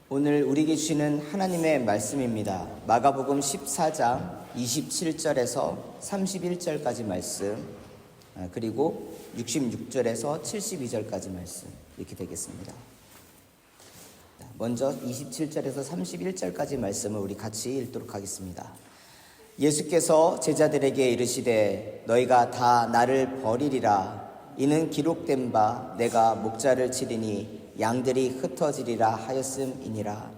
오늘 우리에게 주시는 하나님의 말씀입니다. 마가복음 14장 27절에서 31절까지 말씀, 그리고 66절에서 72절까지 말씀, 이렇게 되겠습니다. 먼저 27절에서 31절까지 말씀을 우리 같이 읽도록 하겠습니다. 예수께서 제자들에게 이르시되 너희가 다 나를 버리리라. 이는 기록된 바 내가 목자를 치리니 양들이 흩어지리라 하였음이니라.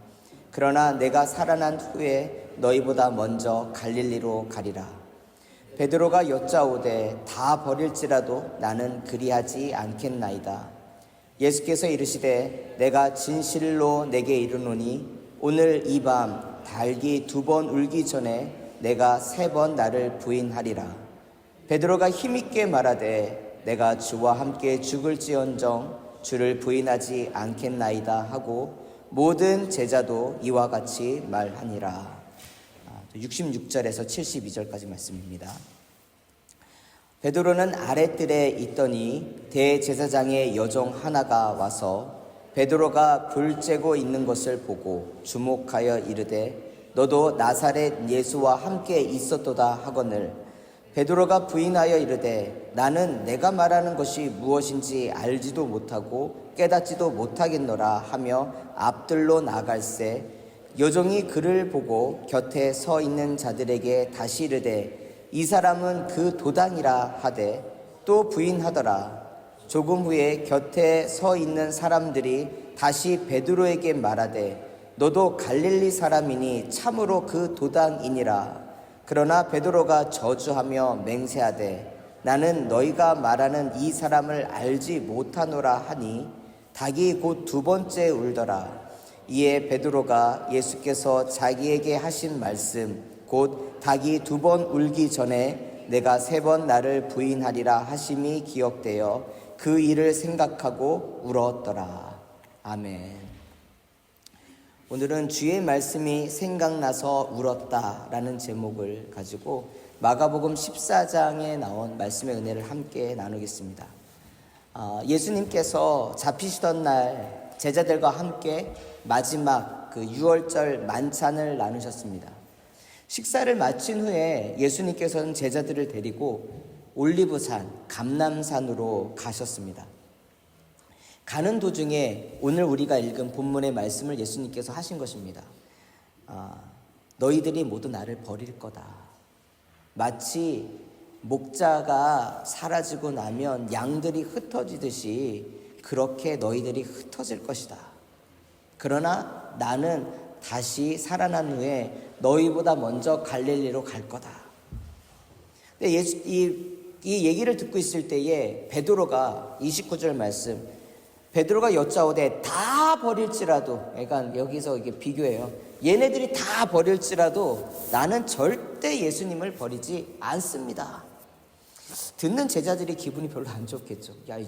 그러나 내가 살아난 후에 너희보다 먼저 갈릴리로 가리라. 베드로가 여짜오되 다 버릴지라도 나는 그리하지 않겠나이다. 예수께서 이르시되 내가 진실로 내게 이르노니 오늘 이 밤 닭이 2번 울기 전에 내가 3번 나를 부인하리라. 베드로가 힘있게 말하되 내가 주와 함께 죽을지언정 주를 부인하지 않겠나이다 하고 모든 제자도 이와 같이 말하니라. 66절에서 72절까지 말씀입니다. 베드로는 아랫뜰에 있더니 대제사장의 여종 하나가 와서 베드로가 불 쬐고 있는 것을 보고 주목하여 이르되 너도 나사렛 예수와 함께 있었도다 하거늘 베드로가 부인하여 이르되 나는 내가 말하는 것이 무엇인지 알지도 못하고 깨닫지도 못하겠노라 하며 앞들로 나갈새 여종이 그를 보고 곁에 서 있는 자들에게 다시 이르되 이 사람은 그 도당이라 하되 또 부인하더라. 조금 후에 곁에 서 있는 사람들이 다시 베드로에게 말하되 너도 갈릴리 사람이니 참으로 그 도당이니라. 그러나 베드로가 저주하며 맹세하되 나는 너희가 말하는 이 사람을 알지 못하노라 하니 닭이 곧 2번째 울더라. 이에 베드로가 예수께서 자기에게 하신 말씀 곧 닭이 2번 울기 전에 내가 3번 나를 부인하리라 하심이 기억되어 그 일을 생각하고 울었더라. 아멘. 오늘은 주의 말씀이 생각나서 울었다라는 제목을 가지고 마가복음 14장에 나온 말씀의 은혜를 함께 나누겠습니다. 예수님께서 잡히시던 날 제자들과 함께 마지막 그 6월절 만찬을 나누셨습니다. 식사를 마친 후에 예수님께서는 제자들을 데리고 올리브산, 감람산으로 가셨습니다. 가는 도중에 오늘 우리가 읽은 본문의 말씀을 예수님께서 하신 것입니다. 너희들이 모두 나를 버릴 거다. 마치 목자가 사라지고 나면 양들이 흩어지듯이 그렇게 너희들이 흩어질 것이다. 그러나 나는 다시 살아난 후에 너희보다 먼저 갈릴리로 갈 거다. 근데 이 얘기를 듣고 있을 때에 베드로가 29절 말씀 베드로가 여짜오되 다 버릴지라도, 그러니까 여기서 이게 비교해요. 얘네들이 다 버릴지라도 나는 절대 예수님을 버리지 않습니다. 듣는 제자들이 기분이 별로 안 좋겠죠. 야,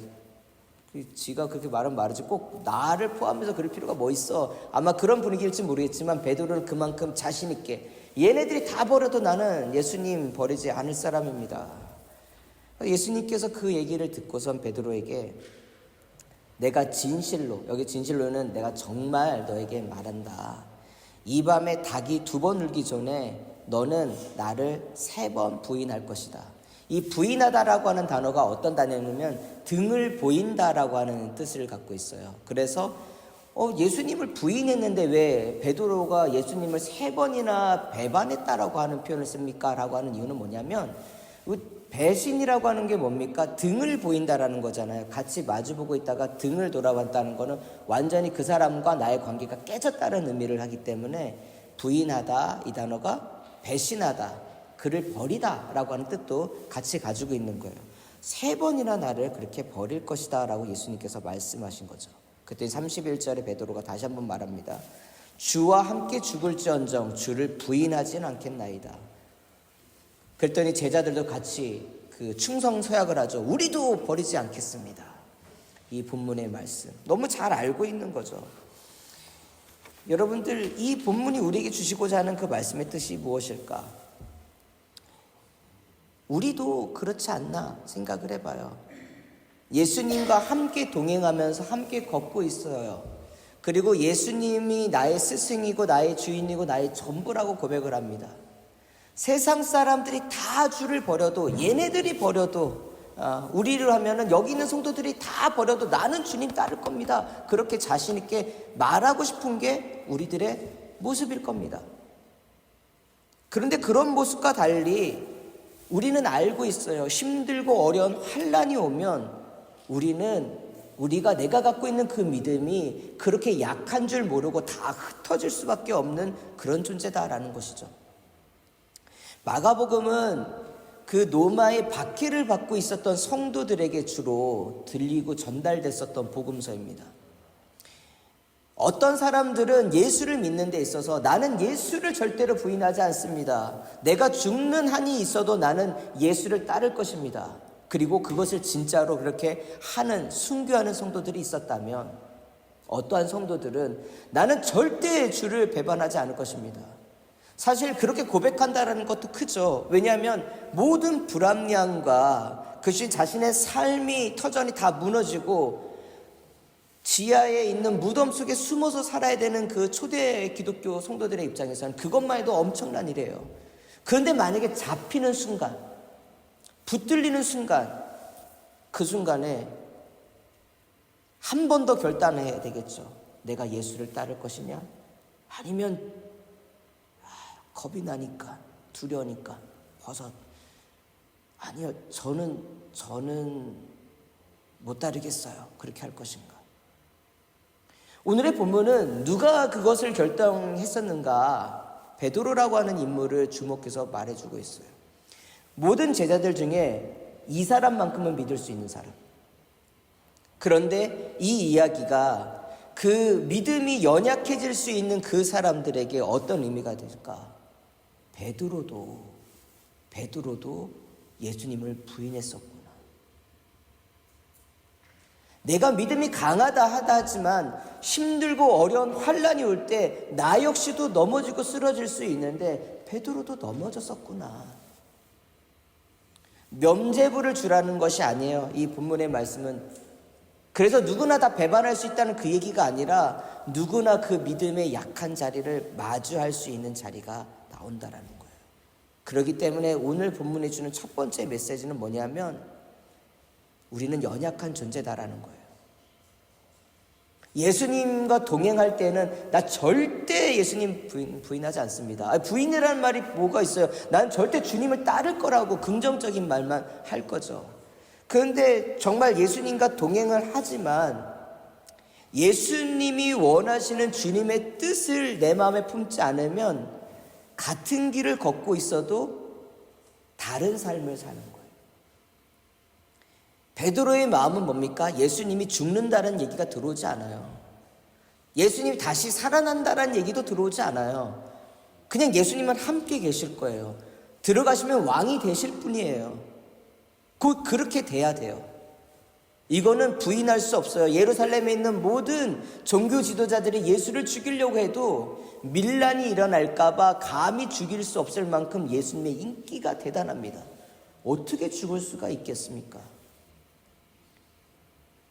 지가 그렇게 말은 말이지 꼭 나를 포함해서 그럴 필요가 뭐 있어. 아마 그런 분위기일지 모르겠지만 베드로는 그만큼 자신 있게 얘네들이 다 버려도 나는 예수님 버리지 않을 사람입니다. 예수님께서 그 얘기를 듣고선 베드로에게 내가 진실로, 여기 진실로는 내가 정말 너에게 말한다. 이 밤에 닭이 2번 울기 전에 너는 나를 3번 부인할 것이다. 이 부인하다라고 하는 단어가 어떤 단어냐면 등을 보인다라고 하는 뜻을 갖고 있어요. 그래서 예수님을 부인했는데 왜 베드로가 예수님을 3번이나 배반했다라고 하는 표현을 씁니까? 라고 하는 이유는 뭐냐면 배신이라고 하는 게 뭡니까? 등을 보인다라는 거잖아요. 같이 마주보고 있다가 등을 돌아봤다는 거는 완전히 그 사람과 나의 관계가 깨졌다는 의미를 하기 때문에 부인하다, 이 단어가 배신하다, 그를 버리다 라고 하는 뜻도 같이 가지고 있는 거예요. 3번이나 나를 그렇게 버릴 것이다 라고 예수님께서 말씀하신 거죠. 그때 31절에 베드로가 다시 한번 말합니다. 주와 함께 죽을지언정 주를 부인하진 않겠나이다. 그랬더니 제자들도 같이 그 충성서약을 하죠. 우리도 버리지 않겠습니다. 이 본문의 말씀 너무 잘 알고 있는 거죠. 여러분들, 이 본문이 우리에게 주시고자 하는 그 말씀의 뜻이 무엇일까? 우리도 그렇지 않나 생각을 해봐요. 예수님과 함께 동행하면서 함께 걷고 있어요. 그리고 예수님이 나의 스승이고 나의 주인이고 나의 전부라고 고백을 합니다. 세상 사람들이 다 주를 버려도, 얘네들이 버려도, 우리를 하면은 여기 있는 성도들이 다 버려도 나는 주님 따를 겁니다. 그렇게 자신 있게 말하고 싶은 게 우리들의 모습일 겁니다. 그런데 그런 모습과 달리 우리는 알고 있어요. 힘들고 어려운 환난이 오면 내가 갖고 있는 그 믿음이 그렇게 약한 줄 모르고 다 흩어질 수밖에 없는 그런 존재다라는 것이죠. 마가복음은 그 노마의 박해를 받고 있었던 성도들에게 주로 들리고 전달됐었던 복음서입니다. 어떤 사람들은 예수를 믿는 데 있어서 나는 예수를 절대로 부인하지 않습니다. 내가 죽는 한이 있어도 나는 예수를 따를 것입니다. 그리고 그것을 진짜로 그렇게 하는, 순교하는 성도들이 있었다면, 어떠한 성도들은 나는 절대 주를 배반하지 않을 것입니다. 사실 그렇게 고백한다는 것도 크죠. 왜냐하면 모든 불합리함과 그것이 자신의 삶이 터전이 다 무너지고 지하에 있는 무덤 속에 숨어서 살아야 되는 그 초대 기독교 성도들의 입장에서는 그것만 해도 엄청난 일이에요. 그런데 만약에 잡히는 순간, 붙들리는 순간, 그 순간에 한 번 더 결단해야 되겠죠. 내가 예수를 따를 것이냐, 아니면 겁이 나니까, 두려우니까 아니요, 저는 못 따르겠어요. 그렇게 할 것인가. 오늘의 본문은 누가 그것을 결정했었는가, 베드로라고 하는 인물을 주목해서 말해주고 있어요. 모든 제자들 중에 이 사람만큼은 믿을 수 있는 사람. 그런데 이 이야기가 그 믿음이 연약해질 수 있는 그 사람들에게 어떤 의미가 될까? 베드로도 예수님을 부인했었구나. 내가 믿음이 강하다 하지만 힘들고 어려운 환난이 올 때 나 역시도 넘어지고 쓰러질 수 있는데 베드로도 넘어졌었구나. 면죄부를 주라는 것이 아니에요. 이 본문의 말씀은. 그래서 누구나 다 배반할 수 있다는 그 얘기가 아니라 누구나 그 믿음의 약한 자리를 마주할 수 있는 자리가 나온다라는 거예요. 그렇기 때문에 오늘 본문이 주는 첫 번째 메시지는 뭐냐면 우리는 연약한 존재다라는 거예요. 예수님과 동행할 때는 나 절대 예수님 부인하지 않습니다. 부인이라는 말이 뭐가 있어요? 난 절대 주님을 따를 거라고 긍정적인 말만 할 거죠. 그런데 정말 예수님과 동행을 하지만 예수님이 원하시는 주님의 뜻을 내 마음에 품지 않으면 같은 길을 걷고 있어도 다른 삶을 사는 거예요. 베드로의 마음은 뭡니까? 예수님이 죽는다는 얘기가 들어오지 않아요. 예수님이 다시 살아난다는 얘기도 들어오지 않아요. 그냥 예수님은 함께 계실 거예요. 들어가시면 왕이 되실 뿐이에요. 그렇게 돼야 돼요. 이거는 부인할 수 없어요. 예루살렘에 있는 모든 종교 지도자들이 예수를 죽이려고 해도 밀란이 일어날까봐 감히 죽일 수 없을 만큼 예수님의 인기가 대단합니다. 어떻게 죽을 수가 있겠습니까?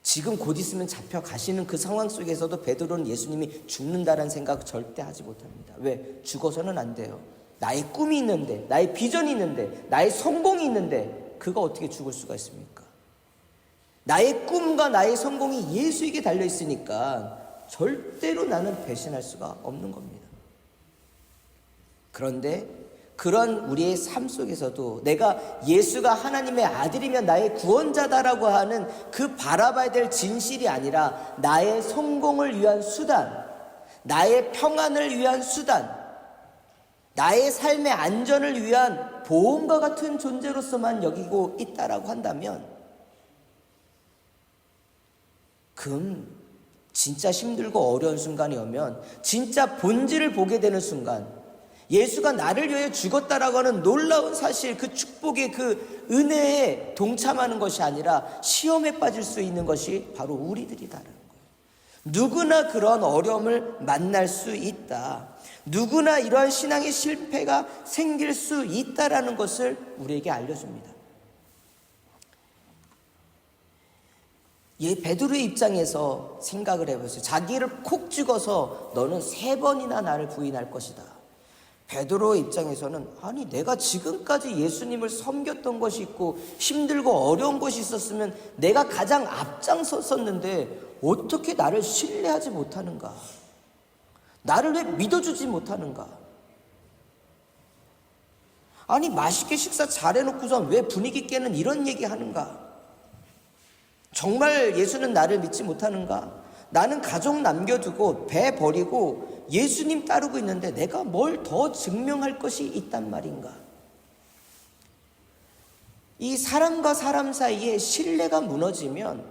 지금 곧 있으면 잡혀가시는 그 상황 속에서도 베드로는 예수님이 죽는다는 생각 절대 하지 못합니다. 왜? 죽어서는 안 돼요. 나의 꿈이 있는데, 나의 비전이 있는데, 나의 성공이 있는데 그가 어떻게 죽을 수가 있습니까? 나의 꿈과 나의 성공이 예수에게 달려있으니까 절대로 나는 배신할 수가 없는 겁니다. 그런데 그런 우리의 삶 속에서도 내가 예수가 하나님의 아들이면 나의 구원자다라고 하는 그 바라봐야 될 진실이 아니라 나의 성공을 위한 수단, 나의 평안을 위한 수단, 나의 삶의 안전을 위한 보험과 같은 존재로서만 여기고 있다라고 한다면 그럼 진짜 힘들고 어려운 순간이 오면 진짜 본질을 보게 되는 순간 예수가 나를 위해 죽었다라고 하는 놀라운 사실, 그 축복의 그 은혜에 동참하는 것이 아니라 시험에 빠질 수 있는 것이 바로 우리들이다라는 거예요. 누구나 그런 어려움을 만날 수 있다. 누구나 이러한 신앙의 실패가 생길 수 있다라는 것을 우리에게 알려줍니다. 베드로의 입장에서 생각을 해보세요. 자기를 콕 찍어서 너는 3번이나 나를 부인할 것이다. 베드로의 입장에서는 아니 내가 지금까지 예수님을 섬겼던 것이 있고 힘들고 어려운 것이 있었으면 내가 가장 앞장섰었는데 어떻게 나를 신뢰하지 못하는가? 나를 왜 믿어주지 못하는가? 아니 맛있게 식사 잘해놓고선 왜 분위기 깨는 이런 얘기 하는가? 정말 예수는 나를 믿지 못하는가? 나는 가족 남겨두고 배 버리고 예수님 따르고 있는데 내가 뭘 더 증명할 것이 있단 말인가? 이 사람과 사람 사이에 신뢰가 무너지면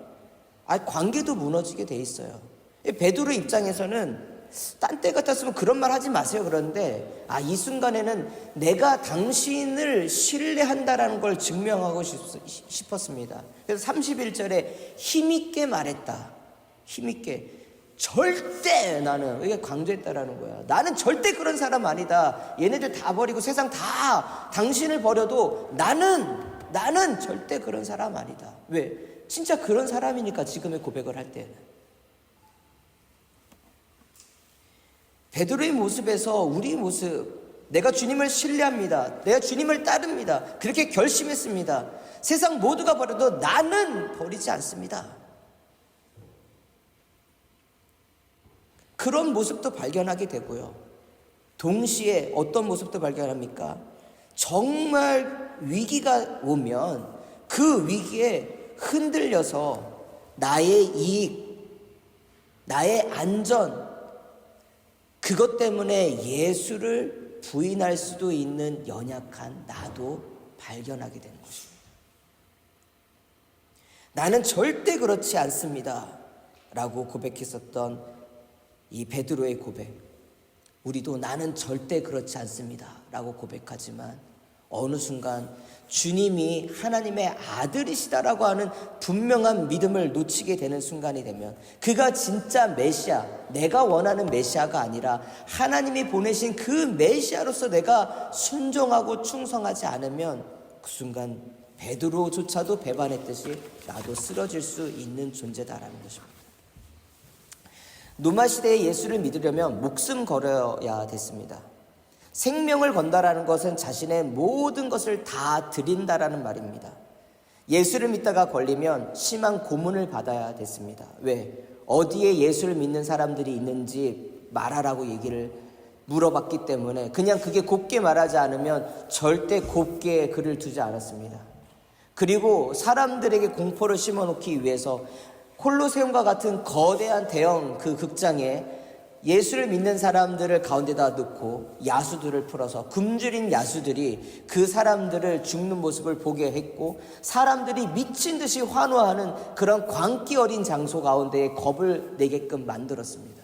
관계도 무너지게 돼 있어요. 베드로 입장에서는 딴 때 같았으면 그런 말 하지 마세요. 그런데 이 순간에는 내가 당신을 신뢰한다라는 걸 증명하고 싶었습니다. 그래서 31절에 힘있게 말했다. 힘있게. 절대 나는, 이게 강조했다라는 거야. 나는 절대 그런 사람 아니다. 얘네들 다 버리고 세상 다 당신을 버려도 나는 절대 그런 사람 아니다. 왜? 진짜 그런 사람이니까 지금의 고백을 할 때는. 베드로의 모습에서 우리 모습, 내가 주님을 신뢰합니다. 내가 주님을 따릅니다. 그렇게 결심했습니다. 세상 모두가 버려도 나는 버리지 않습니다. 그런 모습도 발견하게 되고요. 동시에 어떤 모습도 발견합니까? 정말 위기가 오면 그 위기에 흔들려서 나의 이익, 나의 안전, 그것 때문에 예수를 부인할 수도 있는 연약한 나도 발견하게 되는 것입니다. 나는 절대 그렇지 않습니다 라고 고백했었던 이 베드로의 고백, 우리도 나는 절대 그렇지 않습니다 라고 고백하지만 어느 순간 주님이 하나님의 아들이시다라고 하는 분명한 믿음을 놓치게 되는 순간이 되면 그가 진짜 메시아, 내가 원하는 메시아가 아니라 하나님이 보내신 그 메시아로서 내가 순종하고 충성하지 않으면 그 순간 베드로조차도 배반했듯이 나도 쓰러질 수 있는 존재다라는 것입니다. 노마 시대에 예수를 믿으려면 목숨 걸어야 됐습니다. 생명을 건다라는 것은 자신의 모든 것을 다 드린다라는 말입니다. 예수를 믿다가 걸리면 심한 고문을 받아야 됐습니다. 왜? 어디에 예수를 믿는 사람들이 있는지 말하라고 얘기를 물어봤기 때문에 그냥 그게 곱게 말하지 않으면 절대 곱게 글을 두지 않았습니다. 그리고 사람들에게 공포를 심어놓기 위해서 콜로세움과 같은 거대한 대형 그 극장에 예수를 믿는 사람들을 가운데다 넣고 야수들을 풀어서 굶주린 야수들이 그 사람들을 죽는 모습을 보게 했고 사람들이 미친 듯이 환호하는 그런 광기 어린 장소 가운데에 겁을 내게끔 만들었습니다.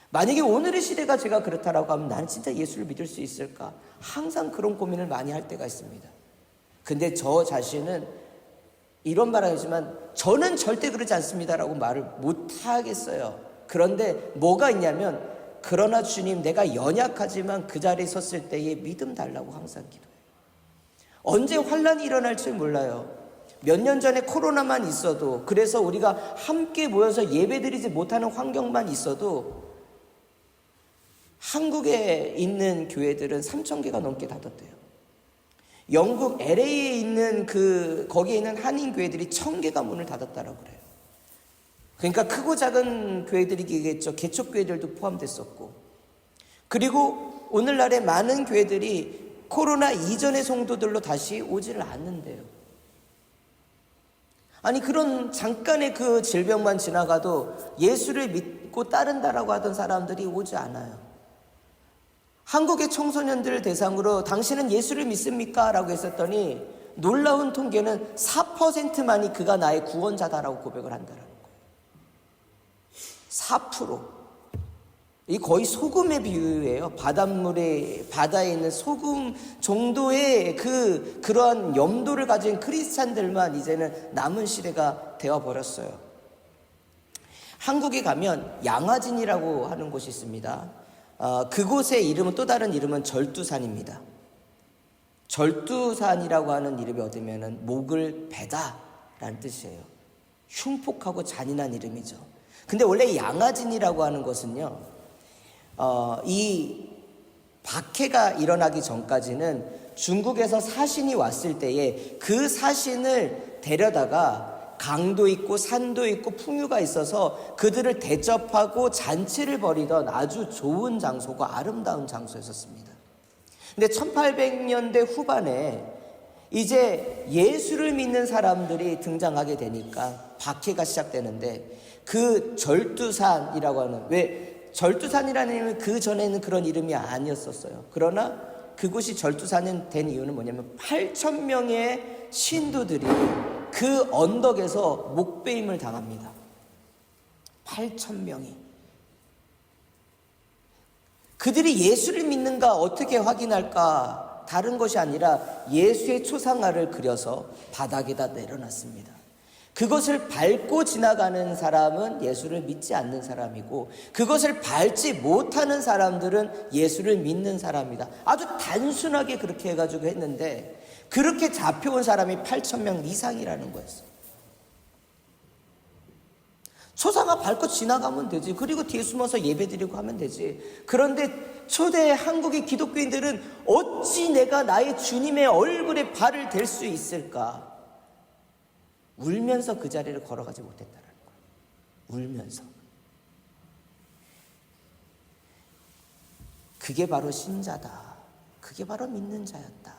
만약에 오늘의 시대가 제가 그렇다라고 하면 나는 진짜 예수를 믿을 수 있을까? 항상 그런 고민을 많이 할 때가 있습니다. 근데 저 자신은 이런 말 하지만 저는 절대 그러지 않습니다라고 말을 못하겠어요. 그런데 뭐가 있냐면 그러나 주님 내가 연약하지만 그 자리에 섰을 때에 믿음 달라고 항상 기도해요. 언제 환란이 일어날지 몰라요. 몇 년 전에 코로나만 있어도 그래서 우리가 함께 모여서 예배드리지 못하는 환경만 있어도 한국에 있는 교회들은 3,000개가 넘게 닫았대요. 영국 LA에 있는 거기에 있는 한인 교회들이 1,000개가 문을 닫았다라고 그래요. 그러니까 크고 작은 교회들이겠죠. 개척교회들도 포함됐었고. 그리고 오늘날의 많은 교회들이 코로나 이전의 성도들로 다시 오지를 않는데요. 아니 그런 잠깐의 그 질병만 지나가도 예수를 믿고 따른다라고 하던 사람들이 오지 않아요. 한국의 청소년들 대상으로 당신은 예수를 믿습니까? 라고 했었더니 놀라운 통계는 4%만이 그가 나의 구원자다라고 고백을 한다는 거예요. 4%. 이 거의 소금의 비유예요. 바다에 있는 소금 정도의 그러한 염도를 가진 크리스찬들만 이제는 남은 시대가 되어버렸어요. 한국에 가면 양화진이라고 하는 곳이 있습니다. 그곳의 이름은 또 다른 이름은 절두산입니다. 절두산이라고 하는 이름이 얻으면 목을 베다 라는 뜻이에요. 흉폭하고 잔인한 이름이죠. 근데 원래 양아진이라고 하는 것은요, 이 박해가 일어나기 전까지는 중국에서 사신이 왔을 때에 그 사신을 데려다가 강도 있고 산도 있고 풍류가 있어서 그들을 대접하고 잔치를 벌이던 아주 좋은 장소고 아름다운 장소였었습니다. 근데 1800년대 후반에 이제 예수를 믿는 사람들이 등장하게 되니까 박해가 시작되는데, 그 절두산이라고 하는, 왜 절두산이라는 이름은 그 전에는 그런 이름이 아니었었어요. 그러나 그곳이 절두산이 된 이유는 뭐냐면 8,000명의 신도들이 그 언덕에서 목베임을 당합니다. 8,000명이. 그들이 예수를 믿는가 어떻게 확인할까? 다른 것이 아니라 예수의 초상화를 그려서 바닥에다 내려놨습니다. 그것을 밟고 지나가는 사람은 예수를 믿지 않는 사람이고, 그것을 밟지 못하는 사람들은 예수를 믿는 사람이다. 아주 단순하게 그렇게 해가지고 했는데, 그렇게 잡혀온 사람이 8,000명 이상이라는 거였어요. 초상화 밟고 지나가면 되지. 그리고 뒤에 숨어서 예배드리고 하면 되지. 그런데 초대 한국의 기독교인들은 어찌 내가 나의 주님의 얼굴에 발을 댈 수 있을까? 울면서 그 자리를 걸어가지 못했다는 거예요. 울면서. 그게 바로 신자다. 그게 바로 믿는 자였다.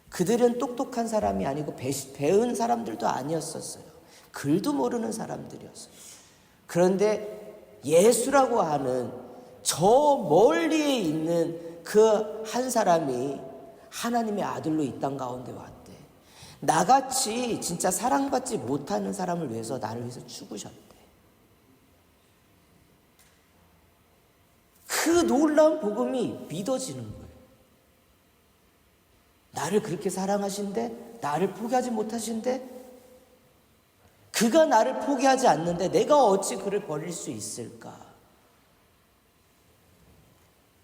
그들은 똑똑한 사람이 아니고 배운 사람들도 아니었었어요. 글도 모르는 사람들이었어요. 그런데 예수라고 하는 저 멀리에 있는 그 한 사람이 하나님의 아들로 이 땅 가운데 왔대. 나같이 진짜 사랑받지 못하는 사람을 위해서, 나를 위해서 죽으셨대. 그 놀라운 복음이 믿어지는 거예요. 나를 그렇게 사랑하신데, 나를 포기하지 못하신데, 그가 나를 포기하지 않는데 내가 어찌 그를 버릴 수 있을까?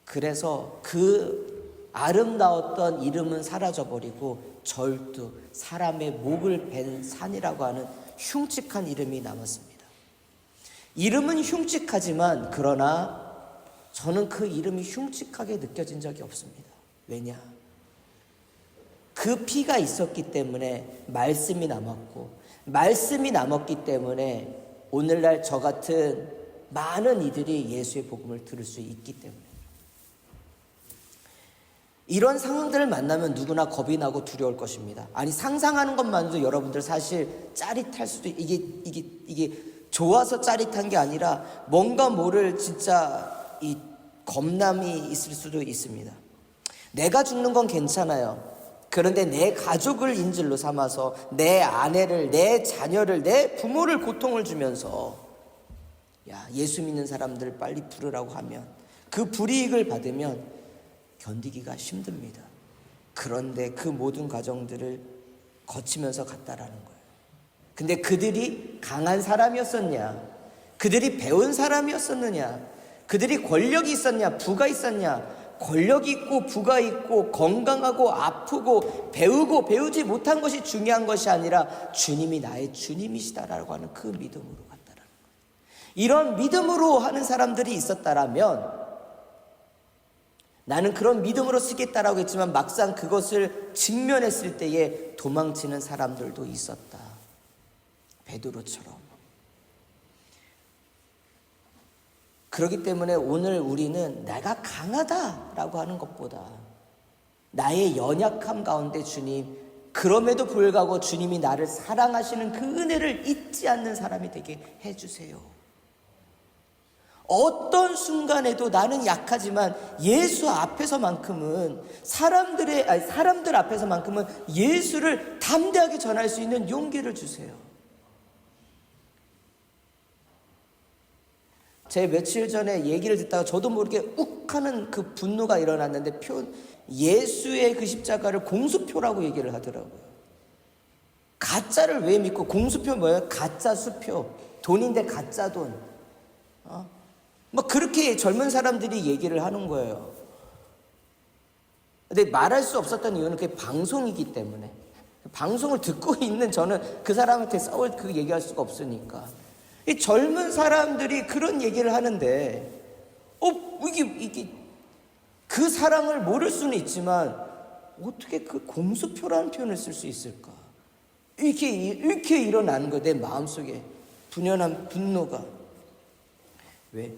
그래서 그 아름다웠던 이름은 사라져버리고 절두, 사람의 목을 벤 산이라고 하는 흉측한 이름이 남았습니다. 이름은 흉측하지만, 그러나 저는 그 이름이 흉측하게 느껴진 적이 없습니다. 왜냐? 그 피가 있었기 때문에 말씀이 남았고, 말씀이 남았기 때문에 오늘날 저 같은 많은 이들이 예수의 복음을 들을 수 있기 때문에. 이런 상황들을 만나면 누구나 겁이 나고 두려울 것입니다. 아니, 상상하는 것만도 여러분들 사실 짜릿할 수도, 이게 좋아서 짜릿한 게 아니라 뭔가 모를 진짜 이 겁남이 있을 수도 있습니다. 내가 죽는 건 괜찮아요. 그런데 내 가족을 인질로 삼아서 내 아내를, 내 자녀를, 내 부모를 고통을 주면서, 야, 예수 믿는 사람들 빨리 부르라고 하면, 그 불이익을 받으면 견디기가 힘듭니다. 그런데 그 모든 과정들을 거치면서 갔다라는 거예요. 근데 그들이 강한 사람이었었냐? 그들이 배운 사람이었었느냐? 그들이 권력이 있었냐? 부가 있었냐? 권력 있고 부가 있고 건강하고 아프고 배우고 배우지 못한 것이 중요한 것이 아니라 주님이 나의 주님이시다라고 하는 그 믿음으로 갔다라는 거예요. 이런 믿음으로 하는 사람들이 있었다라면, 나는 그런 믿음으로 쓰겠다라고 했지만 막상 그것을 직면했을 때에 도망치는 사람들도 있었다. 베드로처럼. 그렇기 때문에 오늘 우리는 내가 강하다라고 하는 것보다 나의 연약함 가운데 주님, 그럼에도 불구하고 주님이 나를 사랑하시는 그 은혜를 잊지 않는 사람이 되게 해주세요. 어떤 순간에도 나는 약하지만 예수 앞에서만큼은, 사람들 앞에서만큼은 예수를 담대하게 전할 수 있는 용기를 주세요. 제가 며칠 전에 얘기를 듣다가 저도 모르게 욱하는 그 분노가 일어났는데, 예수의 그 십자가를 공수표라고 얘기를 하더라고요. 가짜를 왜 믿고, 공수표 뭐예요? 가짜 수표. 돈인데 가짜 돈. 뭐 그렇게 젊은 사람들이 얘기를 하는 거예요. 근데 말할 수 없었던 이유는 그게 방송이기 때문에. 방송을 듣고 있는 저는 그 사람한테 그 얘기할 수가 없으니까. 이 젊은 사람들이 그런 얘기를 하는데, 이게 그 사랑을 모를 수는 있지만, 어떻게 그 공수표라는 표현을 쓸 수 있을까? 이렇게 일어나는 거야, 내 마음속에. 분연한 분노가. 왜?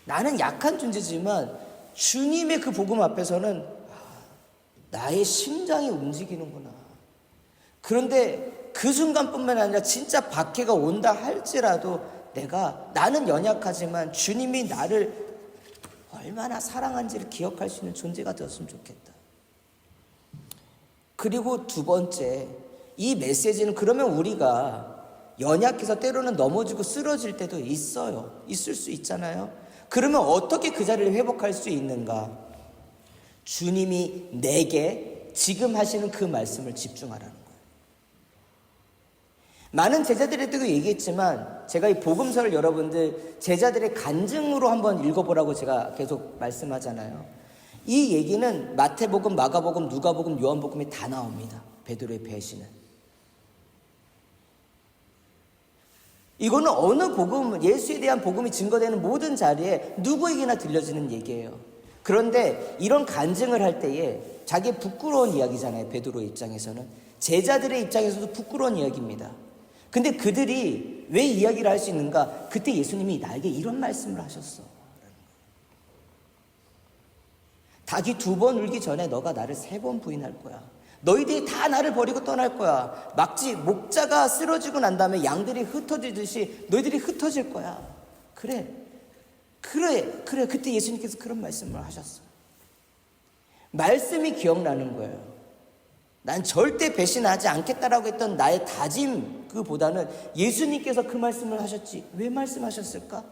나는 약한 존재지만, 주님의 그 복음 앞에서는, 나의 심장이 움직이는구나. 그런데 그 순간뿐만 아니라 진짜 박해가 온다 할지라도 나는 연약하지만 주님이 나를 얼마나 사랑한지를 기억할 수 있는 존재가 되었으면 좋겠다. 그리고 두 번째, 이 메시지는 그러면 우리가 연약해서 때로는 넘어지고 쓰러질 때도 있어요. 있을 수 있잖아요. 그러면 어떻게 그 자리를 회복할 수 있는가? 주님이 내게 지금 하시는 그 말씀을 집중하라는 거예요. 많은 제자들에게도 얘기했지만 제가 이 복음서를 여러분들 제자들의 간증으로 한번 읽어보라고 제가 계속 말씀하잖아요. 이 얘기는 마태복음, 마가복음, 누가복음, 요한복음에 다 나옵니다. 베드로의 배신은. 이거는 어느 복음, 예수에 대한 복음이 증거되는 모든 자리에 누구에게나 들려지는 얘기예요. 그런데 이런 간증을 할 때에 자기 부끄러운 이야기잖아요. 베드로의 입장에서는. 제자들의 입장에서도 부끄러운 이야기입니다. 근데 그들이 왜 이야기를 할 수 있는가? 그때 예수님이 나에게 이런 말씀을 하셨어. 닭이 2번 울기 전에 너가 나를 3번 부인할 거야. 너희들이 다 나를 버리고 떠날 거야. 목자가 쓰러지고 난 다음에 양들이 흩어지듯이 너희들이 흩어질 거야. 그래. 그때 예수님께서 그런 말씀을 하셨어요. 말씀이 기억나는 거예요. 난 절대 배신하지 않겠다라고 했던 나의 다짐 그보다는 예수님께서 그 말씀을 하셨지. 왜 말씀하셨을까?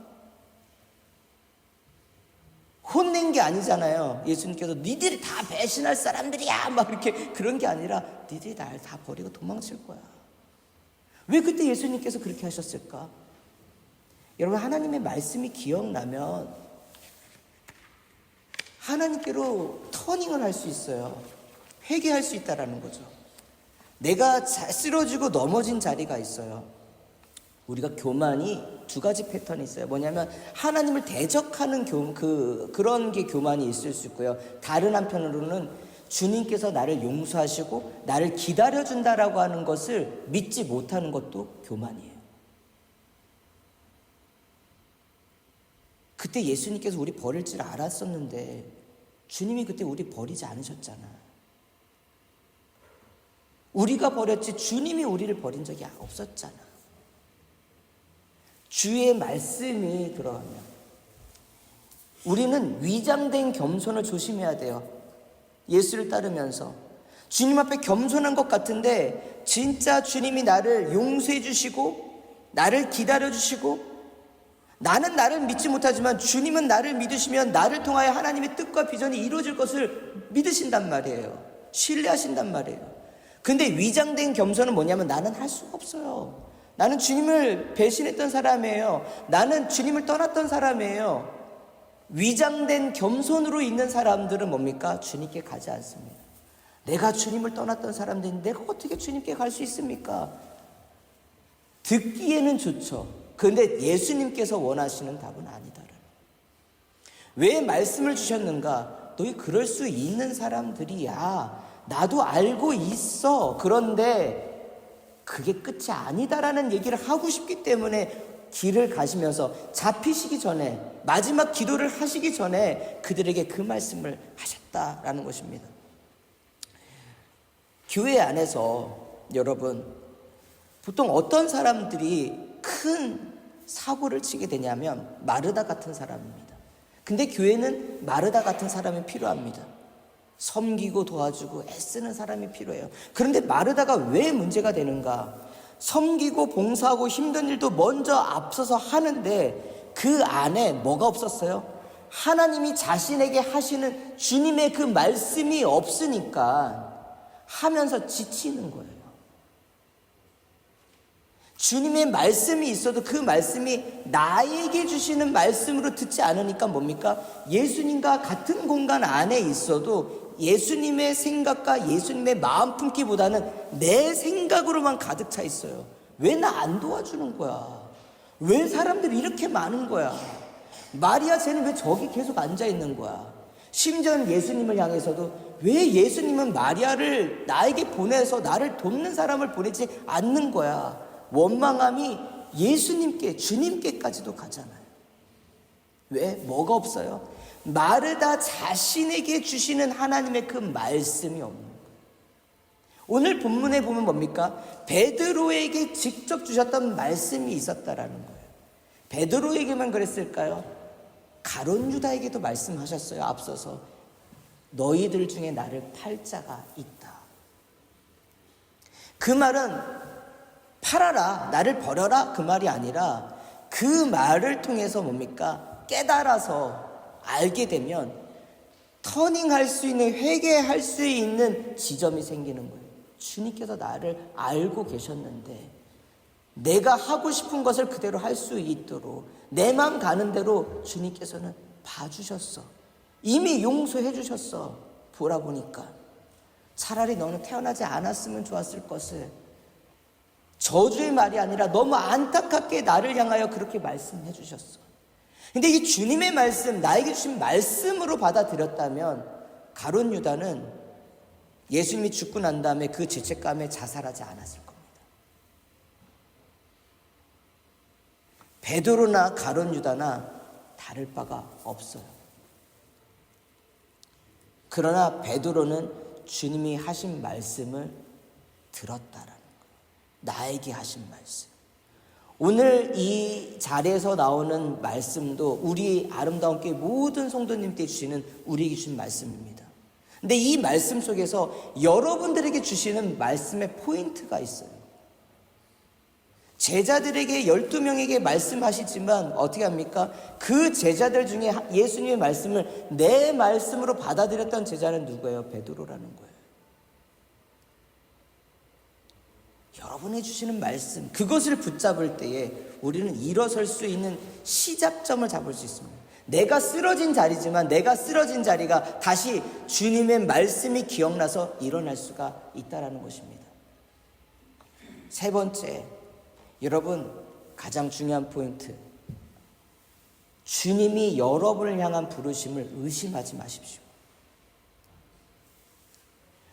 혼낸 게 아니잖아요. 예수님께서 니들이 다 배신할 사람들이야 막 이렇게 그런 게 아니라 니들이 날 다 버리고 도망칠 거야. 왜 그때 예수님께서 그렇게 하셨을까? 여러분, 하나님의 말씀이 기억나면 하나님께로 터닝을 할 수 있어요. 회개할 수 있다라는 거죠. 내가 쓰러지고 넘어진 자리가 있어요. 우리가 교만이 2가지 패턴이 있어요. 뭐냐면 하나님을 대적하는 그런 게 교만이 있을 수 있고요. 다른 한편으로는 주님께서 나를 용서하시고 나를 기다려준다라고 하는 것을 믿지 못하는 것도 교만이에요. 그때 예수님께서 우리 버릴 줄 알았었는데 주님이 그때 우리 버리지 않으셨잖아. 우리가 버렸지 주님이 우리를 버린 적이 없었잖아. 주의 말씀이 들어가면 우리는 위장된 겸손을 조심해야 돼요. 예수를 따르면서 주님 앞에 겸손한 것 같은데 진짜 주님이 나를 용서해 주시고 나를 기다려 주시고 나는 나를 믿지 못하지만 주님은 나를 믿으시면 나를 통하여 하나님의 뜻과 비전이 이루어질 것을 믿으신단 말이에요. 신뢰하신단 말이에요. 근데 위장된 겸손은 뭐냐면 나는 할 수가 없어요. 나는 주님을 배신했던 사람이에요. 나는 주님을 떠났던 사람이에요. 위장된 겸손으로 있는 사람들은 뭡니까? 주님께 가지 않습니다. 내가 주님을 떠났던 사람들인데 내가 어떻게 주님께 갈 수 있습니까? 듣기에는 좋죠. 그런데 예수님께서 원하시는 답은 아니다라는. 왜 말씀을 주셨는가? 너희 그럴 수 있는 사람들이야. 나도 알고 있어. 그런데 그게 끝이 아니다라는 얘기를 하고 싶기 때문에 길을 가시면서 잡히시기 전에 마지막 기도를 하시기 전에 그들에게 그 말씀을 하셨다라는 것입니다. 교회 안에서 여러분 보통 어떤 사람들이 큰 사고를 치게 되냐면 마르다 같은 사람입니다. 근데 교회는 마르다 같은 사람이 필요합니다. 섬기고 도와주고 애쓰는 사람이 필요해요. 그런데 마르다가 왜 문제가 되는가? 섬기고 봉사하고 힘든 일도 먼저 앞서서 하는데 그 안에 뭐가 없었어요? 하나님이 자신에게 하시는 주님의 그 말씀이 없으니까 하면서 지치는 거예요. 주님의 말씀이 있어도 그 말씀이 나에게 주시는 말씀으로 듣지 않으니까 뭡니까? 예수님과 같은 공간 안에 있어도 예수님의 생각과 예수님의 마음 품기보다는 내 생각으로만 가득 차 있어요. 왜 나 안 도와주는 거야? 왜 사람들이 이렇게 많은 거야? 마리아 쟤는 왜 저기 계속 앉아 있는 거야? 심지어는 예수님을 향해서도 왜 예수님은 마리아를 나에게 보내서 나를 돕는 사람을 보내지 않는 거야? 원망함이 예수님께, 주님께까지도 가잖아요. 왜? 뭐가 없어요? 마르다 자신에게 주시는 하나님의 그 말씀이 없는 거예요. 오늘 본문에 보면 뭡니까? 베드로에게 직접 주셨던 말씀이 있었다라는 거예요. 베드로에게만 그랬을까요? 가룟 유다에게도 말씀하셨어요. 앞서서 너희들 중에 나를 팔 자가 있다. 그 말은 팔아라, 나를 버려라 그 말이 아니라 그 말을 통해서 뭡니까? 깨달아서 알게 되면 터닝할 수 있는, 회개할 수 있는 지점이 생기는 거예요. 주님께서 나를 알고 계셨는데 내가 하고 싶은 것을 그대로 할 수 있도록 내 마음 가는 대로 주님께서는 봐주셨어. 이미 용서해 주셨어. 돌아보니까 차라리 너는 태어나지 않았으면 좋았을 것을, 저주의 말이 아니라 너무 안타깝게 나를 향하여 그렇게 말씀해 주셨어. 근데 이 주님의 말씀, 나에게 주신 말씀으로 받아들였다면 가룟 유다는 예수님이 죽고 난 다음에 그 죄책감에 자살하지 않았을 겁니다. 베드로나 가룟 유다나 다를 바가 없어요. 그러나 베드로는 주님이 하신 말씀을 들었다라는 거예요. 나에게 하신 말씀. 오늘 이 자리에서 나오는 말씀도 우리 아름다운 교회 모든 성도님께 주시는, 우리에게 주신 말씀입니다. 근데 이 말씀 속에서 여러분들에게 주시는 말씀의 포인트가 있어요. 제자들에게 12명에게 말씀하시지만 어떻게 합니까? 그 제자들 중에 예수님의 말씀을 내 말씀으로 받아들였던 제자는 누구예요? 베드로라는 거예요. 여러분이 주시는 말씀, 그것을 붙잡을 때에 우리는 일어설 수 있는 시작점을 잡을 수 있습니다. 내가 쓰러진 자리지만 내가 쓰러진 자리가 다시 주님의 말씀이 기억나서 일어날 수가 있다는 것입니다. 세 번째, 여러분 가장 중요한 포인트, 주님이 여러분을 향한 부르심을 의심하지 마십시오.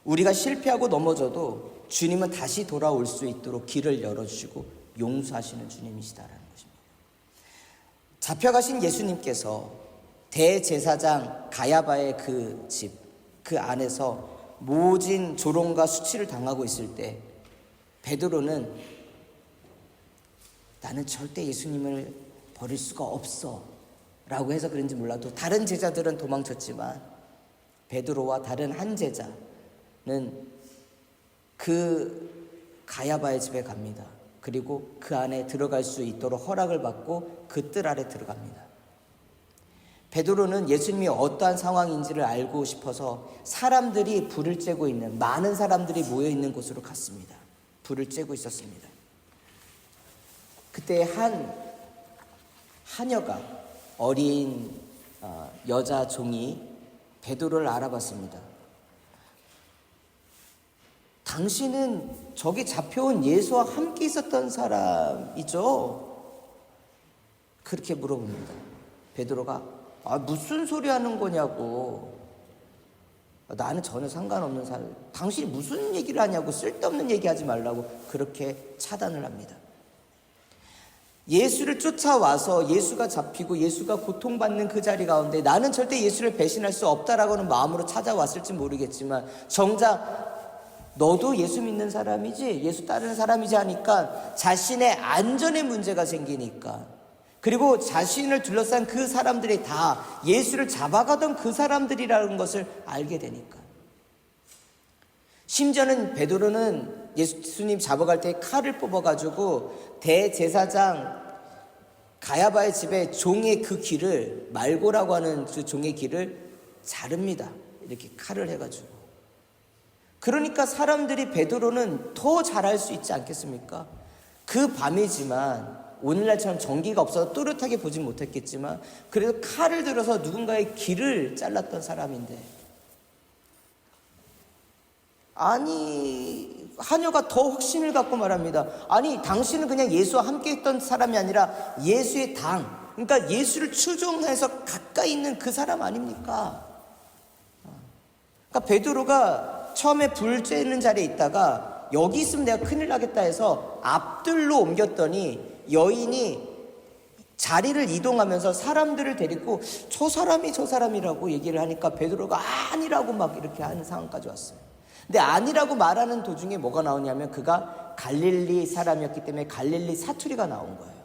우리가 실패하고 넘어져도 주님은 다시 돌아올 수 있도록 길을 열어주시고 용서하시는 주님이시다라는 것입니다. 잡혀가신 예수님께서 대제사장 가야바의 그 집, 그 안에서 모진 조롱과 수치를 당하고 있을 때 베드로는 나는 절대 예수님을 버릴 수가 없어 라고 해서 그런지 몰라도 다른 제자들은 도망쳤지만 베드로와 다른 한 제자는 그 가야바의 집에 갑니다. 그리고 그 안에 들어갈 수 있도록 허락을 받고 그 뜰 아래 들어갑니다. 베드로는 예수님이 어떠한 상황인지를 알고 싶어서 사람들이 불을 쬐고 있는, 많은 사람들이 모여 있는 곳으로 갔습니다. 불을 쬐고 있었습니다. 그때 한 하녀가, 어린 여자 종이 베드로를 알아봤습니다. 당신은 저기 잡혀온 예수와 함께 있었던 사람이죠? 그렇게 물어봅니다. 베드로가 무슨 소리 하는 거냐고. 나는 전혀 상관없는 사람, 당신이 무슨 얘기를 하냐고, 쓸데없는 얘기하지 말라고 그렇게 차단을 합니다. 예수를 쫓아와서 예수가 잡히고 예수가 고통받는 그 자리 가운데 나는 절대 예수를 배신할 수 없다라고는 마음으로 찾아왔을지 모르겠지만 정작 너도 예수 믿는 사람이지, 예수 따르는 사람이지 하니까 자신의 안전에 문제가 생기니까, 그리고 자신을 둘러싼 그 사람들이 다 예수를 잡아가던 그 사람들이라는 것을 알게 되니까, 심지어는 베드로는 예수님 잡아갈 때 칼을 뽑아가지고 대제사장 가야바의 집에 종의 그 귀를, 말고라고 하는 그 종의 귀를 자릅니다. 이렇게 칼을 해가지고. 그러니까 사람들이 베드로는 더 잘할 수 있지 않겠습니까? 그 밤이지만, 오늘날처럼 전기가 없어서 또렷하게 보진 못했겠지만 그래도 칼을 들어서 누군가의 귀를 잘랐던 사람인데 아니, 하녀가 더 확신을 갖고 말합니다. 아니, 당신은 그냥 예수와 함께 있던 사람이 아니라 예수의 당, 그러니까 예수를 추종해서 가까이 있는 그 사람 아닙니까? 그러니까 베드로가 처음에 불 쬐는 자리에 있다가 여기 있으면 내가 큰일 나겠다 해서 앞들로 옮겼더니 여인이 자리를 이동하면서 사람들을 데리고 저 사람이라고 얘기를 하니까 베드로가 아니라고 막 이렇게 하는 상황까지 왔어요. 근데 아니라고 말하는 도중에 뭐가 나오냐면 그가 갈릴리 사람이었기 때문에 갈릴리 사투리가 나온 거예요.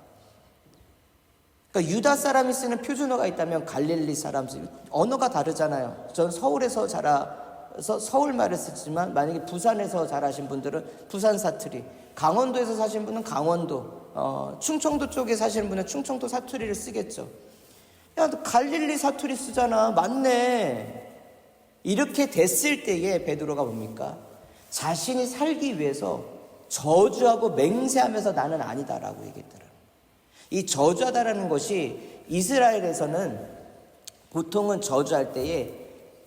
그러니까 유다 사람이 쓰는 표준어가 있다면 갈릴리 사람, 언어가 다르잖아요. 전 서울에서 자라서 서울말을 쓰지만 만약에 부산에서 자라신 분들은 부산 사투리, 강원도에서 사신 분은 강원도, 충청도 쪽에 사시는 분은 충청도 사투리를 쓰겠죠. 야, 너 갈릴리 사투리 쓰잖아. 맞네. 이렇게 됐을 때에 베드로가 뭡니까? 자신이 살기 위해서 저주하고 맹세하면서 나는 아니다라고 얘기했더라고요. 이 저주하다라는 것이 이스라엘에서는 보통은 저주할 때에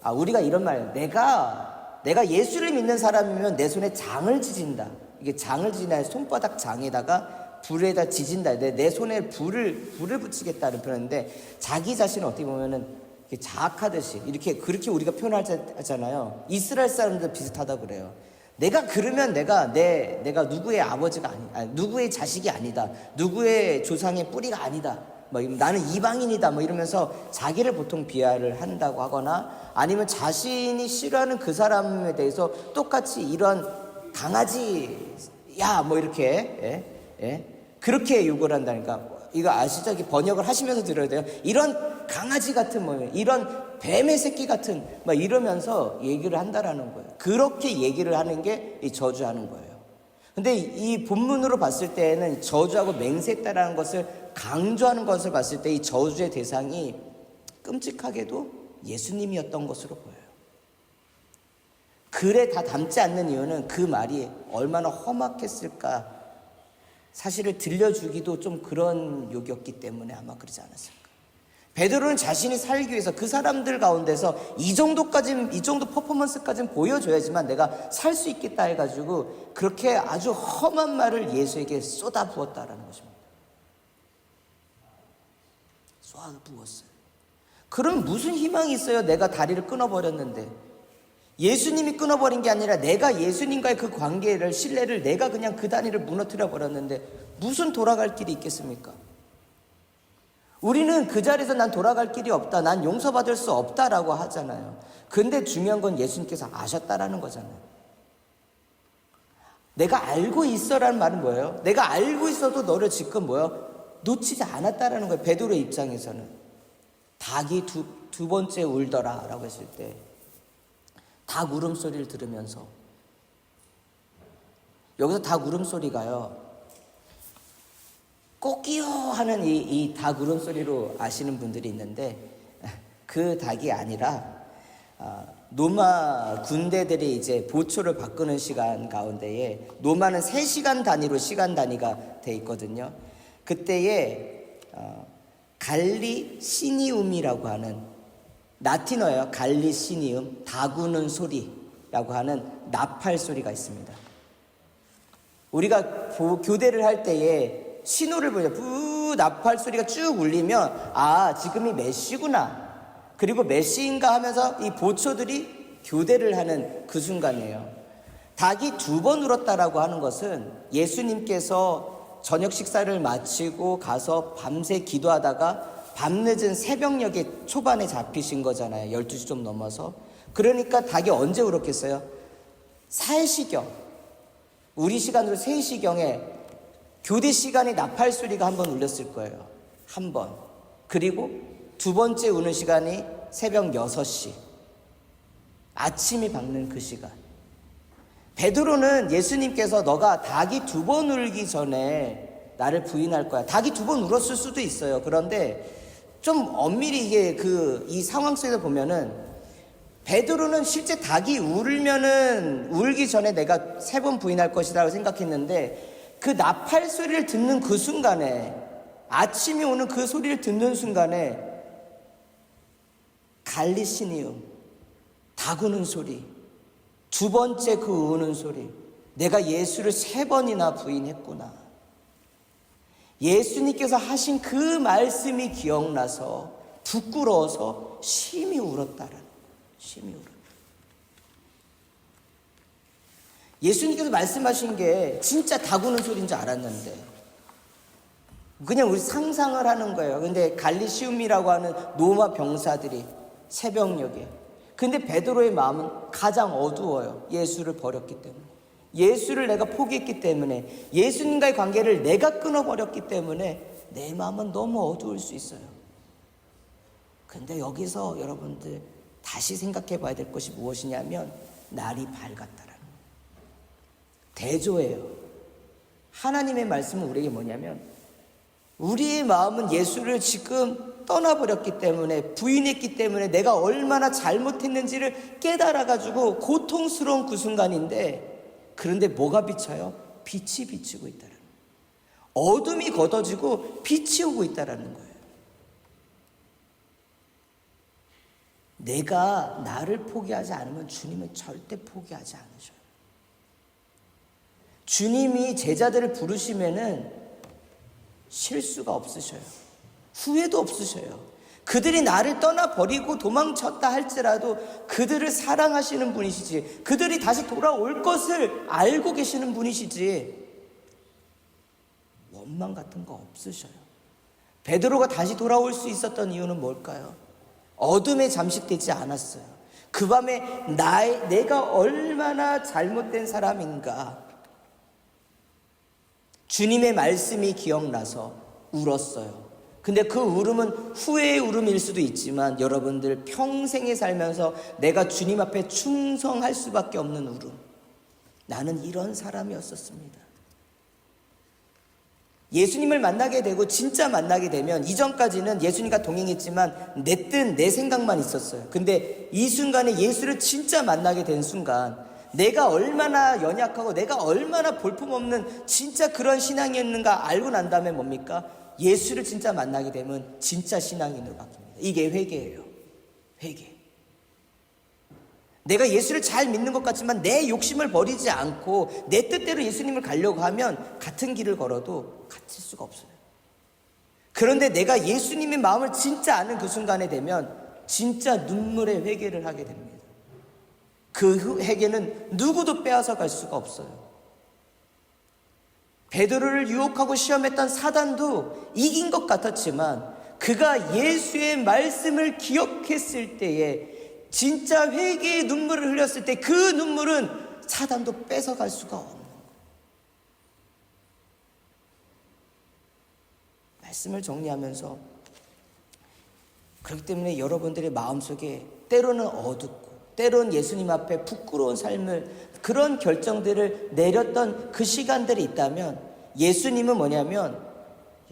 우리가 이런 말이에요. 내가 예수를 믿는 사람이면 내 손에 장을 지진다. 이게 장을 지진다. 손바닥 장에다가 불에다 지진다. 내 손에 불을 붙이겠다는 표현인데 자기 자신을 어떻게 보면은 자학하듯이 이렇게 그렇게 우리가 표현하잖아요. 이스라엘 사람들 비슷하다고 그래요. 내가 그러면 내가 누구의 아버지가 아니, 누구의 자식이 아니다. 누구의 조상의 뿌리가 아니다. 뭐 나는 이방인이다. 뭐 이러면서 자기를 보통 비하를 한다고 하거나 아니면 자신이 싫어하는 그 사람에 대해서 똑같이 이런 강아지야 뭐 이렇게 그렇게 욕을 한다니까. 이거 아시죠? 번역을 하시면서 들어야 돼요. 이런 강아지 같은 뭐 이런 뱀의 새끼 같은 막 이러면서 얘기를 한다라는 거예요. 그렇게 얘기를 하는 게 이 저주하는 거예요. 근데 이 본문으로 봤을 때에는 저주하고 맹세했다라는 것을 강조하는 것을 봤을 때 이 저주의 대상이 끔찍하게도 예수님이었던 것으로 보여요. 글에 다 담지 않는 이유는 그 말이 얼마나 험악했을까 사실을 들려주기도 좀 그런 욕이었기 때문에 아마 그러지 않았을까. 베드로는 자신이 살기 위해서 그 사람들 가운데서 이 정도 퍼포먼스까지는 보여줘야지만 내가 살 수 있겠다 해가지고 그렇게 아주 험한 말을 예수에게 쏟아부었다라는 것입니다. 쏟아부었어요. 그럼 무슨 희망이 있어요? 내가 다리를 끊어버렸는데. 예수님이 끊어버린 게 아니라 내가 예수님과의 그 관계를, 신뢰를 내가 그냥 그 다리를 무너뜨려 버렸는데 무슨 돌아갈 길이 있겠습니까? 우리는 그 자리에서 난 돌아갈 길이 없다, 난 용서받을 수 없다라고 하잖아요. 근데 중요한 건 예수님께서 아셨다라는 거잖아요. 내가 알고 있어라는 말은 뭐예요? 내가 알고 있어도 너를 지금 놓치지 않았다라는 거예요. 베드로의 입장에서는. 닭이 두 번째 울더라 라고 했을 때 닭 울음소리를 들으면서, 여기서 닭 울음소리가요 꼬끼요 하는 이 닭 울음소리로 아시는 분들이 있는데 그 닭이 아니라 로마 군대들이 이제 보초를 바꾸는 시간 가운데에 로마는 3시간 단위로 시간 단위가 돼 있거든요. 그때에 갈리시니움이라고 하는 라틴어예요. 갈리시니움, 다구는 소리라고 하는 나팔 소리가 있습니다. 우리가 교대를 할 때에 신호를 보죠. 나팔 소리가 쭉 울리면 지금이 몇 시구나. 그리고 몇 시인가 하면서 이 보초들이 교대를 하는 그 순간이에요. 닭이 2번 울었다라고 하는 것은 예수님께서 저녁 식사를 마치고 가서 밤새 기도하다가 밤늦은 새벽녘에 초반에 잡히신 거잖아요. 12시 좀 넘어서. 그러니까 닭이 언제 울었겠어요? 3시경, 우리 시간으로 3시경에 교대 시간에 나팔 소리가 한 번 울렸을 거예요. 한 번. 그리고 2번째 우는 시간이 새벽 6시. 아침이 밝는 그 시간. 베드로는 예수님께서 너가 닭이 2번 울기 전에 나를 부인할 거야. 닭이 2번 울었을 수도 있어요. 그런데 좀 엄밀히 이 상황 속에서 보면은 베드로는 실제 닭이 울기 전에 내가 3번 부인할 것이라고 생각했는데 그 나팔 소리를 듣는 그 순간에, 아침이 오는 그 소리를 듣는 순간에 갈리시니움, 닭 우는 소리, 두 번째 그 우는 소리, 내가 예수를 3번이나 부인했구나. 예수님께서 하신 그 말씀이 기억나서 부끄러워서 심히 울었다라는, 심히 울었다. 예수님께서 말씀하신 게 진짜 닭 우는 소리인 줄 알았는데 그냥 우리 상상을 하는 거예요. 근데 갈리시움이라고 하는 로마 병사들이 새벽녘에, 근데 베드로의 마음은 가장 어두워요. 예수를 버렸기 때문에, 예수를 내가 포기했기 때문에, 예수님과의 관계를 내가 끊어버렸기 때문에 내 마음은 너무 어두울 수 있어요. 근데 여기서 여러분들 다시 생각해 봐야 될 것이 무엇이냐면 날이 밝았다라는 거예요. 대조예요. 하나님의 말씀은 우리에게 뭐냐면, 우리의 마음은 예수를 지금 떠나버렸기 때문에, 부인했기 때문에 내가 얼마나 잘못했는지를 깨달아가지고 고통스러운 그 순간인데, 그런데 뭐가 비쳐요? 빛이 비치고 있다는 거예요. 어둠이 걷어지고 빛이 오고 있다는 거예요. 내가 나를 포기하지 않으면 주님은 절대 포기하지 않으셔요. 주님이 제자들을 부르시면은 실수가 없으셔요. 후회도 없으셔요. 그들이 나를 떠나버리고 도망쳤다 할지라도 그들을 사랑하시는 분이시지, 그들이 다시 돌아올 것을 알고 계시는 분이시지, 원망 같은 거 없으셔요. 베드로가 다시 돌아올 수 있었던 이유는 뭘까요? 어둠에 잠식되지 않았어요. 그 밤에 내가 얼마나 잘못된 사람인가, 주님의 말씀이 기억나서 울었어요. 근데 그 울음은 후회의 울음일 수도 있지만 여러분들 평생에 살면서 내가 주님 앞에 충성할 수밖에 없는 울음, 나는 이런 사람이었었습니다. 예수님을 만나게 되고 진짜 만나게 되면, 이전까지는 예수님과 동행했지만 내 뜻, 내 생각만 있었어요. 근데 이 순간에 예수를 진짜 만나게 된 순간, 내가 얼마나 연약하고 내가 얼마나 볼품없는 진짜 그런 신앙이었는가 알고 난 다음에 뭡니까? 예수를 진짜 만나게 되면 진짜 신앙인으로 바뀝니다. 이게 회개예요. 회개. 내가 예수를 잘 믿는 것 같지만 내 욕심을 버리지 않고 내 뜻대로 예수님을 가려고 하면 같은 길을 걸어도 같을 수가 없어요. 그런데 내가 예수님의 마음을 진짜 아는 그 순간에 되면 진짜 눈물의 회개를 하게 됩니다. 그 회개는 누구도 빼앗아 갈 수가 없어요. 베드로를 유혹하고 시험했던 사단도 이긴 것 같았지만 그가 예수의 말씀을 기억했을 때에, 진짜 회개의 눈물을 흘렸을 때 그 눈물은 사단도 뺏어갈 수가 없는 거예요. 말씀을 정리하면서, 그렇기 때문에 여러분들의 마음속에 때로는 어둡고 때로는 예수님 앞에 부끄러운 삶을, 그런 결정들을 내렸던 그 시간들이 있다면, 예수님은 뭐냐면,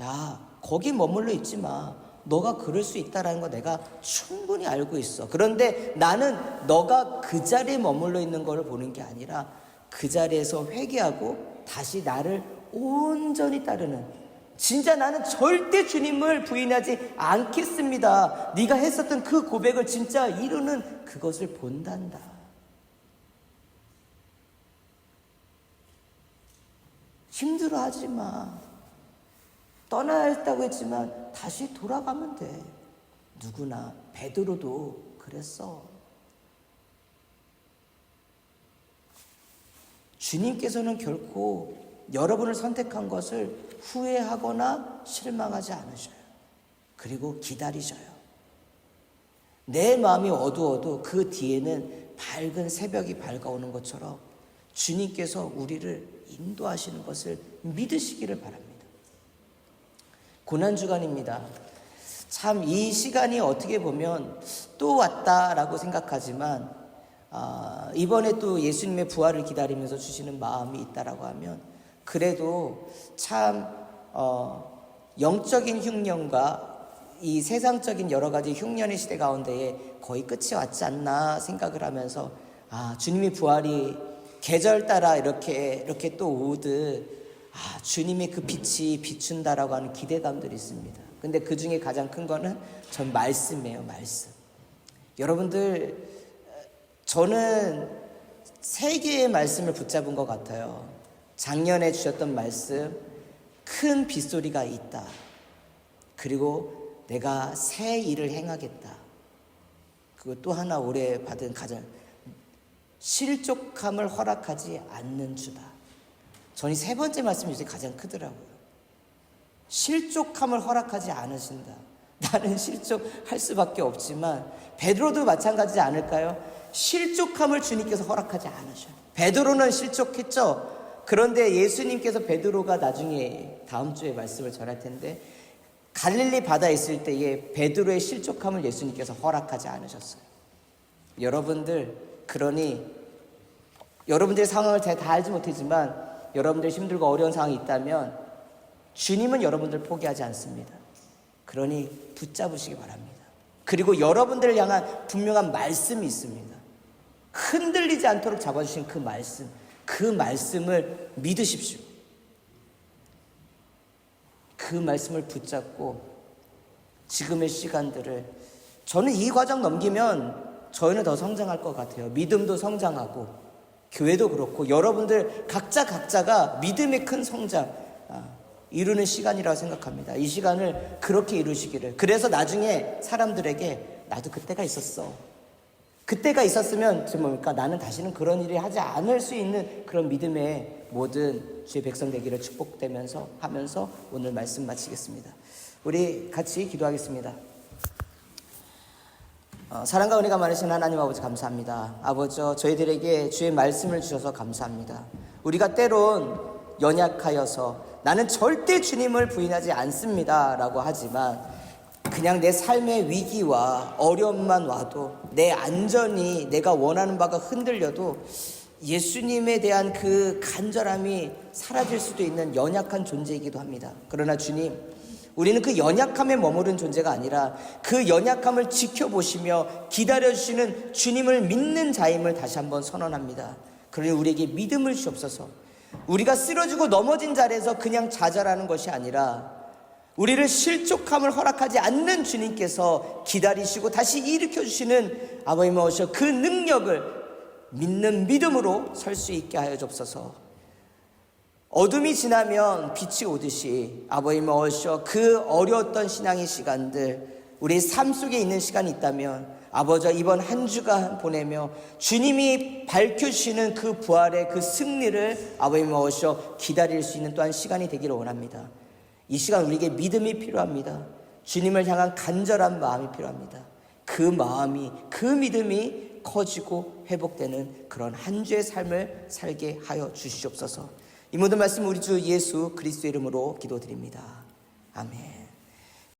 야, 거기 머물러 있지 마. 너가 그럴 수 있다는 거 내가 충분히 알고 있어. 그런데 나는 너가 그 자리에 머물러 있는 걸 보는 게 아니라 그 자리에서 회개하고 다시 나를 온전히 따르는, 진짜 나는 절대 주님을 부인하지 않겠습니다, 네가 했었던 그 고백을 진짜 이루는 그것을 본단다. 힘들어하지 마. 떠나야 했다고 했지만 다시 돌아가면 돼. 누구나, 베드로도 그랬어. 주님께서는 결코 여러분을 선택한 것을 후회하거나 실망하지 않으셔요. 그리고 기다리셔요. 내 마음이 어두워도 그 뒤에는 밝은 새벽이 밝아오는 것처럼 주님께서 우리를 인도하시는 것을 믿으시기를 바랍니다. 고난주간입니다. 참 이 시간이 어떻게 보면 또 왔다라고 생각하지만, 이번에 또 예수님의 부활을 기다리면서 주시는 마음이 있다라고 하면, 그래도 참 영적인 흉년과 이 세상적인 여러 가지 흉년의 시대 가운데에 거의 끝이 왔지 않나 생각을 하면서, 주님의 부활이 계절 따라 이렇게 또 오듯 주님의 그 빛이 비춘다라고 하는 기대감들이 있습니다. 근데 그 중에 가장 큰 거는 전 말씀이에요. 말씀. 여러분들, 저는 세 개의 말씀을 붙잡은 것 같아요. 작년에 주셨던 말씀, 큰 빗소리가 있다. 그리고 내가 새 일을 행하겠다. 그리고 또 하나 올해 받은 가장 실족함을 허락하지 않는 주다. 저는 세 번째 말씀이 요새 가장 크더라고요. 실족함을 허락하지 않으신다. 나는 실족할 수밖에 없지만 베드로도 마찬가지지 않을까요? 실족함을 주님께서 허락하지 않으셔요. 베드로는 실족했죠. 그런데 예수님께서 베드로가 나중에 다음 주에 말씀을 전할 텐데 갈릴리 바다에 있을 때에 베드로의 실족함을 예수님께서 허락하지 않으셨어요. 여러분들, 그러니 여러분들의 상황을 제가 다 알지 못하지만 여러분들 힘들고 어려운 상황이 있다면 주님은 여러분들 포기하지 않습니다. 그러니 붙잡으시기 바랍니다. 그리고 여러분들을 향한 분명한 말씀이 있습니다. 흔들리지 않도록 잡아주신 그 말씀, 그 말씀을 믿으십시오. 그 말씀을 붙잡고 지금의 시간들을, 저는 이 과정 넘기면 저희는 더 성장할 것 같아요. 믿음도 성장하고 교회도 그렇고 여러분들 각자가 믿음의 큰 성장 이루는 시간이라고 생각합니다. 이 시간을 그렇게 이루시기를. 그래서 나중에 사람들에게 나도 그때가 있었어. 그때가 있었으면 뭡니까? 나는 다시는 그런 일을 하지 않을 수 있는 그런 믿음의 모든 주의 백성 되기를 축복되면서 하면서 오늘 말씀 마치겠습니다. 우리 같이 기도하겠습니다. 사랑과 은혜가 많으신 하나님 아버지 감사합니다. 아버지, 저희들에게 주의 말씀을 주셔서 감사합니다. 우리가 때론 연약하여서 나는 절대 주님을 부인하지 않습니다 라고 하지만 그냥 내 삶의 위기와 어려움만 와도 내 안전이 내가 원하는 바가 흔들려도 예수님에 대한 그 간절함이 사라질 수도 있는 연약한 존재이기도 합니다. 그러나 주님, 우리는 그 연약함에 머무른 존재가 아니라 그 연약함을 지켜보시며 기다려주시는 주님을 믿는 자임을 다시 한번 선언합니다. 그러니 우리에게 믿음을 주옵소서. 우리가 쓰러지고 넘어진 자리에서 그냥 좌절하는 것이 아니라 우리를 실족함을 허락하지 않는 주님께서 기다리시고 다시 일으켜주시는 아버님 오셔 그 능력을 믿는 믿음으로 설 수 있게 하여 주옵소서. 어둠이 지나면 빛이 오듯이 아버님 오셔 그 어려웠던 신앙의 시간들, 우리 삶 속에 있는 시간이 있다면 아버지 이번 한 주간 보내며 주님이 밝혀주시는 그 부활의 그 승리를 아버님 오셔 기다릴 수 있는 또한 시간이 되기를 원합니다. 이 시간 우리에게 믿음이 필요합니다. 주님을 향한 간절한 마음이 필요합니다. 그 마음이, 그 믿음이 커지고 회복되는 그런 한 주의 삶을 살게 하여 주시옵소서. 이 모든 말씀 우리 주 예수 그리스도의 이름으로 기도드립니다. 아멘.